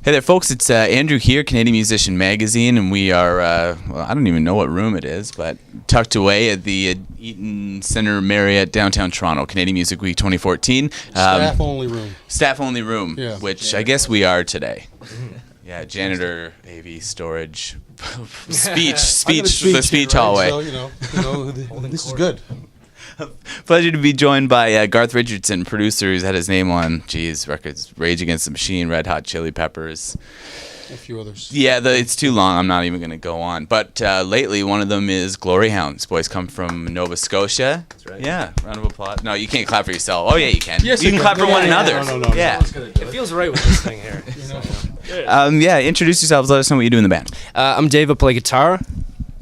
Hey there, folks. It's Andrew here, Canadian Musician Magazine, and we are, well, I don't even know what room it is, but tucked away at the Eaton Centre Marriott, downtown Toronto, Canadian Music Week 2014. Staff-only room. Staff-only room, Yeah. which I guess we are today. Yeah, janitor, AV, storage, speech, the speech hallway. So, this is good. Pleasure to be joined by Garth Richardson, producer who's had his name on, records, Rage Against the Machine, Red Hot Chili Peppers. A few others. Yeah, it's too long. I'm not even going to go on. But lately, one of them is Gloryhound. These boys come from Nova Scotia. That's right. Yeah, round of applause. No, you can't clap for yourself. Oh, yeah, you can. Yes, you can clap for one Yeah, another. No. Yeah. It feels right with this thing here. Yeah, introduce yourselves. Let us know what you do in the band. I'm Dave. I play guitar.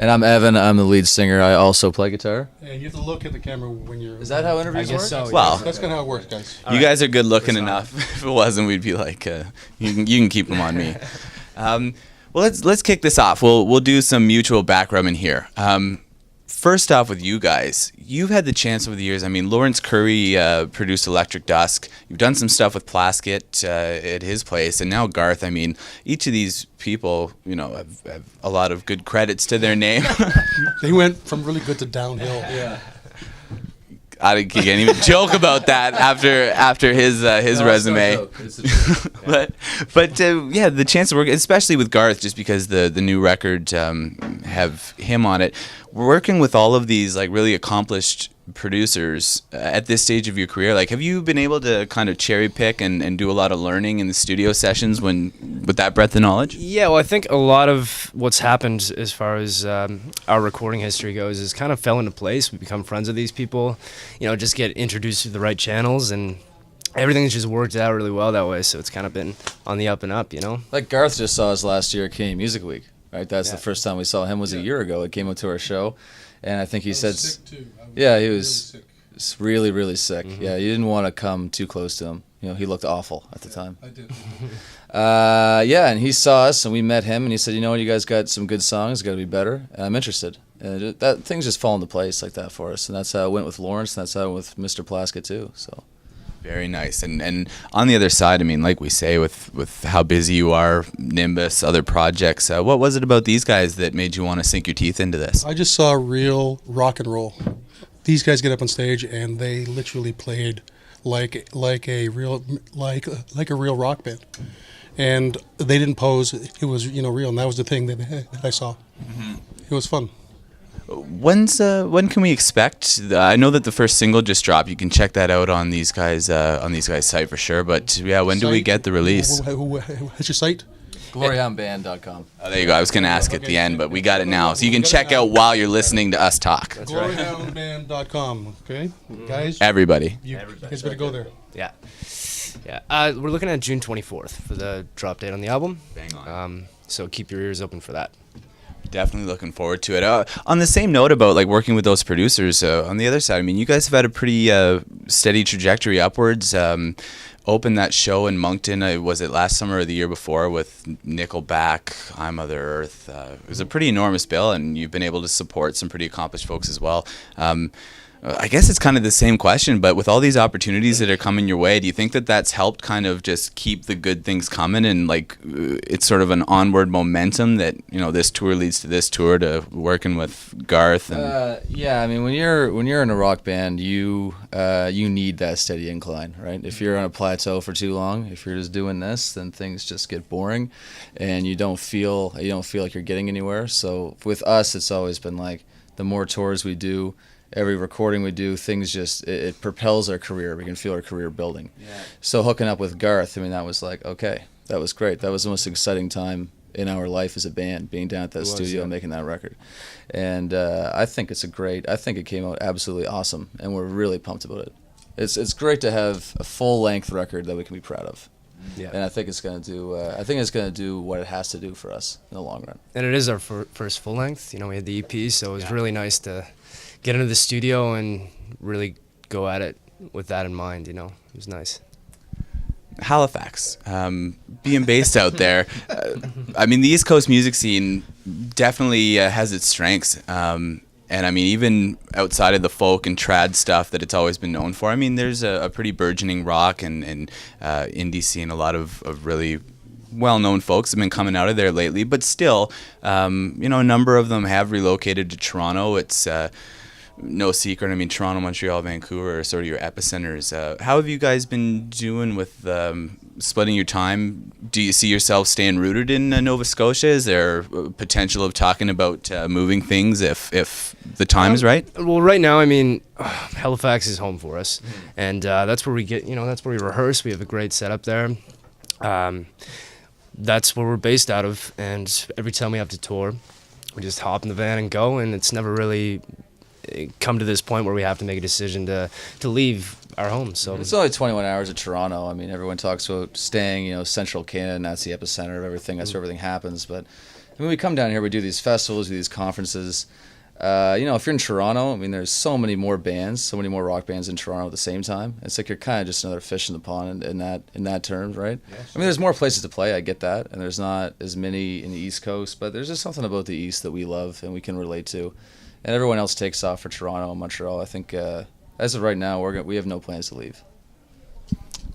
And I'm Evan. I'm the lead singer. I also play guitar. And you have to look at the camera when you're... Is that how interviews I guess work? so. Well, That's kind of how it works, guys. you guys are good looking enough. If it wasn't, we'd be like, you can keep them on me. Well, let's kick this off. We'll do some mutual back rubbing here. First off, with you guys, you've had the chance over the years. I mean, Lawrence Curry produced Electric Dusk. You've done some stuff with Plaskett at his place, and now Garth. I mean, each of these people, have a lot of good credits to their name. They went from really good to downhill. Yeah. I can't even joke about that after his resume. But yeah, the chance to work, especially with Garth, just because the new record have him on it. Working with all of these like really accomplished producers at this stage of your career, like have you been able to kind of cherry pick and do a lot of learning in the studio sessions with that breadth of knowledge? Yeah, well, I think a lot of what's happened as far as our recording history goes is kind of fell into place. We become friends with these people, just get introduced to the right channels, and everything's just worked out really well that way. So it's kind of been on the up and up, Like Garth just saw us last year at Canadian Music Week, right? That's the first time we saw him was a year ago. It came up to our show, and I think he said... sick too. Yeah, he was was really, really sick. Mm-hmm. Yeah, you didn't want to come too close to him. He looked awful at the time. I did. Yeah, and he saw us, and we met him, and he said, you guys got some good songs, got to be better, and I'm interested. And things just fall into place like that for us, and that's how it went with Lawrence, and that's how it went with Mr. Plaskett too. So. Very nice. And on the other side, I mean, like we say, with how busy you are, Nimbus, other projects, what was it about these guys that made you want to sink your teeth into this? I just saw real rock and roll. These guys get up on stage and they literally played like a real rock band, and they didn't pose. It was real, and that was the thing that I saw. Mm-hmm. It was fun. When can we expect? I know that the first single just dropped. You can check that out on these guys' site for sure. But yeah, when do we get the release? What's your site? Gloryhoundband.com. Oh, there you go. I was going to ask at the end, but we got it now. So you can check out while you're listening to us talk. That's right. Gloryhoundband.com. Okay, guys. Everybody. You guys better go there. Yeah. We're looking at June 24th for the drop date on the album. Bang on. So keep your ears open for that. Definitely looking forward to it. On the same note about like working with those producers, on the other side, I mean, you guys have had a pretty steady trajectory upwards. Opened that show in Moncton, was it last summer or the year before, with Nickelback, I'm Mother Earth. It was a pretty enormous bill, and you've been able to support some pretty accomplished folks as well. I guess it's kind of the same question, but with all these opportunities that are coming your way, do you think that that's helped kind of just keep the good things coming, and like it's sort of an onward momentum that this tour leads to this tour to working with Garth? And Yeah, I mean when you're in a rock band, you need that steady incline, right? If you're on a plateau for too long, if you're just doing this, then things just get boring, and you don't feel like you're getting anywhere. So with us, it's always been like the more tours we do, every recording we do, things just it propels our career. We can feel our career building. Yeah. So hooking up with Garth, I mean, that was like, okay, that was great. That was the most exciting time in our life as a band, being down at that studio and making that record. And I think it came out absolutely awesome, and we're really pumped about it. It's great to have a full length record that we can be proud of. Yeah. And I think it's gonna do what it has to do for us in the long run. And it is our first full length. We had the EP, so it was really nice to get into the studio and really go at it with that in mind. It was nice. Halifax, being based out there, I mean, the East Coast music scene definitely has its strengths. And I mean, even outside of the folk and trad stuff that it's always been known for, I mean, there's a pretty burgeoning rock and indie scene, a lot of really well-known folks have been coming out of there lately, but still, a number of them have relocated to Toronto. It's no secret. I mean, Toronto, Montreal, Vancouver are sort of your epicenters. How have you guys been doing with splitting your time? Do you see yourself staying rooted in Nova Scotia? Is there potential of talking about moving things if the time is right? Well, right now, I mean, Halifax is home for us, and that's where we get, that's where we rehearse. We have a great setup there. That's where we're based out of, and every time we have to tour, we just hop in the van and go, and it's never really come to this point where we have to make a decision to leave our home. So it's only 21 hours of Toronto. I mean, everyone talks about staying, central Canada, and that's the epicenter of everything. That's where everything happens. But I mean, we come down here, we do these festivals, we do these conferences. If you're in Toronto, I mean, there's so many more bands, so many more rock bands in Toronto at the same time. It's like you're kind of just another fish in the pond in that terms, right? Yes. I mean, there's more places to play. I get that, and there's not as many in the East Coast, but there's just something about the East that we love and we can relate to. And everyone else takes off for Toronto and Montreal. I think as of right now, we have no plans to leave.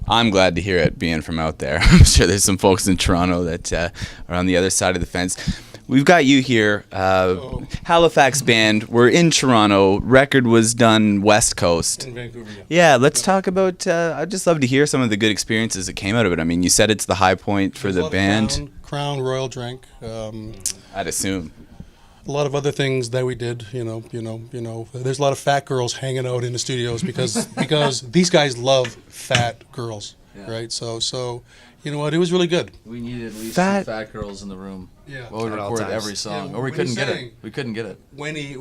I'm glad to hear it, being from out there. I'm sure there's some folks in Toronto that are on the other side of the fence. We've got you here, Halifax band. We're in Toronto. Record was done West Coast. In Vancouver, yeah. Let's talk about. I'd just love to hear some of the good experiences that came out of it. I mean, you said it's the high point for the band. Crown Royal drank. I'd assume. A lot of other things that we did, There's a lot of fat girls hanging out in the studios because these guys love fat girls, right? So you know what? It was really good. We needed at least some fat girls in the room. Yeah. Well, we recorded every song, or we couldn't get it. We couldn't get it. When he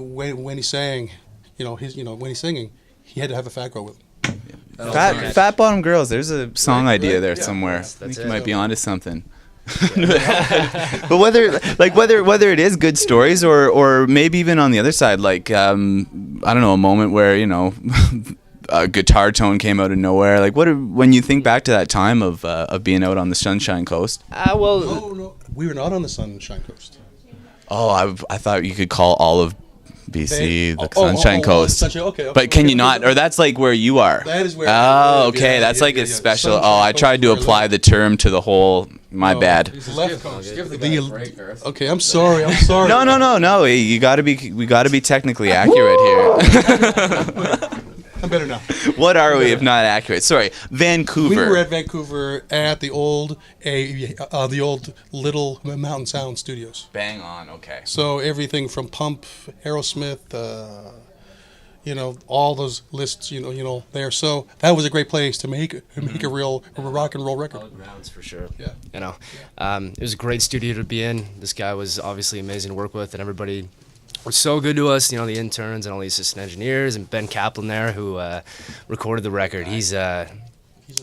sang, when he's singing, he had to have a fat girl with him. Yeah. Fat bottom girls. There's a song idea there somewhere. I think you might be onto something. But whether it is good stories or maybe even on the other side, like I don't know, a moment where a guitar tone came out of nowhere. Like when you think back to that time of being out on the Sunshine Coast. No, we were not on the Sunshine Coast. Oh, I thought you could call all of BC the Sunshine Coast. Okay. But can you not? Or that's like where you are. That is where. Oh, okay. That's like a special. I tried to apply the term to the whole. My bad. Left Coast. Give the guy a break, Garth. Okay, I'm sorry. No. We gotta be technically accurate here. I'm better now. What are we if not accurate? Sorry, Vancouver. We were at Vancouver at the old Little Mountain Sound Studios. Bang on. Okay. So everything from Pump, Aerosmith, all those lists, there. So that was a great place to make a real rock and roll record. Solid grounds for sure. Yeah. It was a great studio to be in. This guy was obviously amazing to work with, and everybody was so good to us. The interns and all the assistant engineers, and Ben Kaplan there who recorded the record. He's a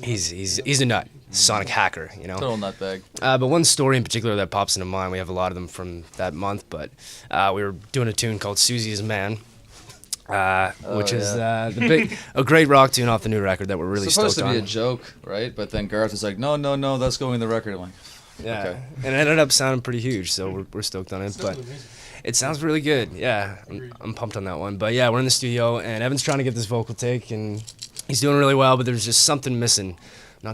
nut. Sonic hacker, Total nutbag. But one story in particular that pops into mind, we have a lot of them from that month, but we were doing a tune called Susie is a Man. Which is a great rock tune off the new record that we're really stoked on. It's supposed to be a joke, right? But then Garth was like, no, that's going in the record. I'm like, yeah. Okay. And it ended up sounding pretty huge, so we're stoked on it. But it sounds really good. Yeah, I'm pumped on that one. But yeah, we're in the studio, and Evan's trying to get this vocal take, and he's doing really well, but there's just something missing.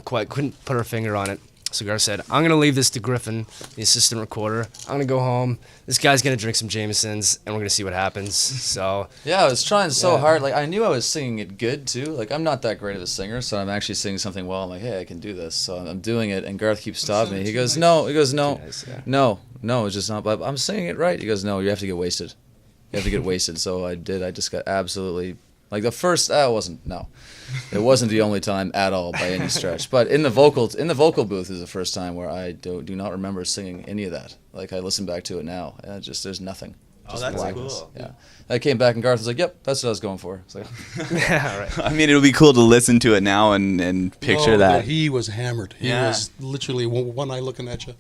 Couldn't put our finger on it. So Garth said, I'm going to leave this to Griffin, the assistant recorder. I'm going to go home. This guy's going to drink some Jamesons, and we're going to see what happens. So yeah, I was trying so hard. Like, I knew I was singing it good, too. Like, I'm not that great of a singer, so I'm actually singing something well. I'm like, hey, I can do this. So I'm doing it, and Garth keeps stopping me. He goes, no. It's just not. But I'm singing it right. He goes, no, you have to get wasted. You have to get wasted. So I did. I just got absolutely... Like the first, it wasn't the only time at all by any stretch. But in the vocal booth is the first time where I do not remember singing any of that. Like I listen back to it now, and there's nothing. Oh, that's cool. Yeah, I came back and Garth was like, "Yep, that's what I was going for." It's like, yeah, right. I mean, it'll be cool to listen to it now and picture that. He was hammered. He was literally one eye looking at you.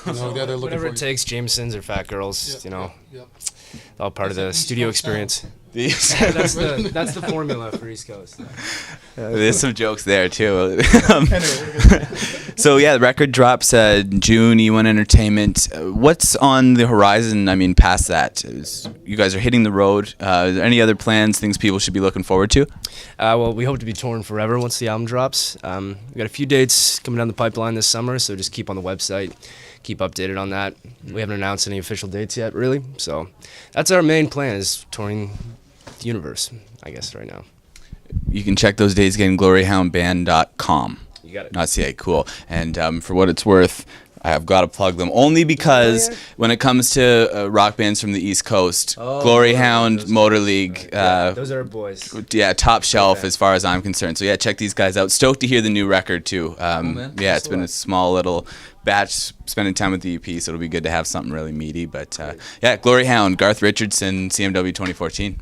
The other looking Whatever for it takes, Jamesons or Fat Girls, Yep. all part of the studio experience. That's the formula for East Coast. There's some jokes there too. So yeah, the record drops June. eOne Entertainment. What's on the horizon? I mean, past that, you guys are hitting the road. Are there any other plans? Things people should be looking forward to? Well, we hope to be touring forever once the album drops. We got a few dates coming down the pipeline this summer, so just keep on the website, keep updated on that. We haven't announced any official dates yet, really. So that's our main plan, is touring the universe, I guess, right now. You can check those dates again, gloryhoundband.com. You got it. Not CA, cool. And for what it's worth, I've got to plug them only because when it comes to rock bands from the East Coast, Gloryhound, Motor League, those are our boys. Yeah, top shelf as far as I'm concerned. So yeah, check these guys out. Stoked to hear the new record too. Yeah, it's been a small little batch spending time with the EP, so it'll be good to have something really meaty. But yeah, Gloryhound, Garth Richardson, CMW 2014.